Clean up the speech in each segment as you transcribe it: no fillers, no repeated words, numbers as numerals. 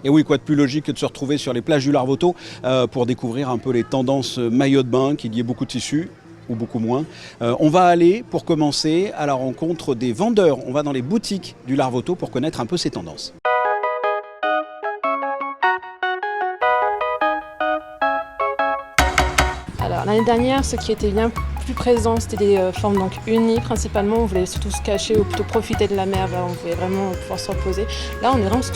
Et oui, quoi de plus logique que de se retrouver sur les plages du Larvoto pour découvrir un peu les tendances maillot de bain, qu'il y ait beaucoup de tissus ou beaucoup moins. On va aller, pour commencer, à la rencontre des vendeurs. On va dans les boutiques du Larvoto pour connaître un peu ces tendances. Alors, l'année dernière, ce qui était bien plus présent, c'était des formes donc unies principalement. On voulait surtout se cacher ou plutôt profiter de la mer. Là, on voulait vraiment pouvoir se reposer. Là, on est vraiment sur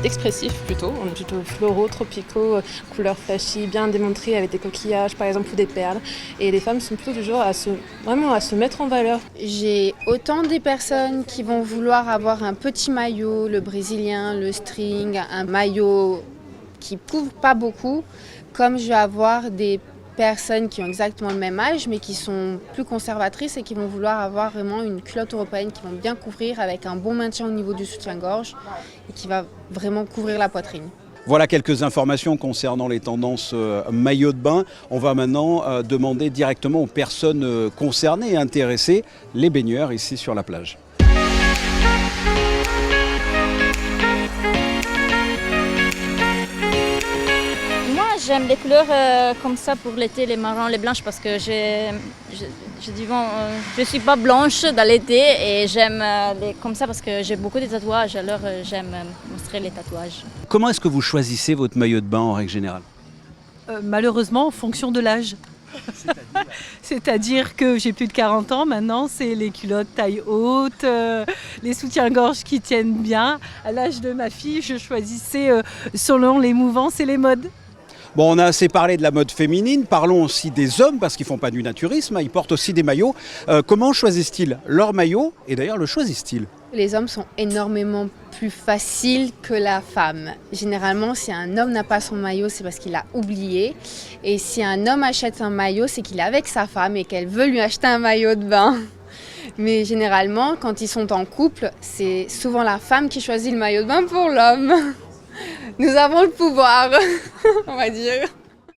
d'expressif plutôt. On est plutôt floraux, tropicaux, couleurs flashy, bien démontrées avec des coquillages par exemple ou des perles. Et les femmes sont plutôt du genre à se mettre en valeur. J'ai autant des personnes qui vont vouloir avoir un petit maillot, le brésilien, le string, un maillot qui couvre pas beaucoup, comme je vais avoir des personnes qui ont exactement le même âge mais qui sont plus conservatrices et qui vont vouloir avoir vraiment une culotte européenne qui vont bien couvrir avec un bon maintien au niveau du soutien-gorge et qui va vraiment couvrir la poitrine. Voilà quelques informations concernant les tendances maillot de bain. On va maintenant demander directement aux personnes concernées et intéressées, les baigneurs ici sur la plage. J'aime les couleurs comme ça pour l'été, les marrons, les blanches, parce que je suis pas blanche dans l'été et j'aime les comme ça parce que j'ai beaucoup de tatouages, alors j'aime montrer les tatouages. Comment est-ce que vous choisissez votre maillot de bain en règle générale ? Malheureusement, en fonction de l'âge. C'est-à-dire que j'ai plus de 40 ans maintenant, c'est les culottes taille haute, les soutiens-gorge qui tiennent bien. À l'âge de ma fille, je choisissais selon les mouvances et les modes. Bon, on a assez parlé de la mode féminine, parlons aussi des hommes parce qu'ils ne font pas du naturisme, ils portent aussi des maillots. Comment choisissent-ils leur maillot et d'ailleurs le choisissent-ils ? Les hommes sont énormément plus faciles que la femme. Généralement, si un homme n'a pas son maillot, c'est parce qu'il l'a oublié. Et si un homme achète un maillot, c'est qu'il est avec sa femme et qu'elle veut lui acheter un maillot de bain. Mais généralement, quand ils sont en couple, c'est souvent la femme qui choisit le maillot de bain pour l'homme. Nous avons le pouvoir, on va dire.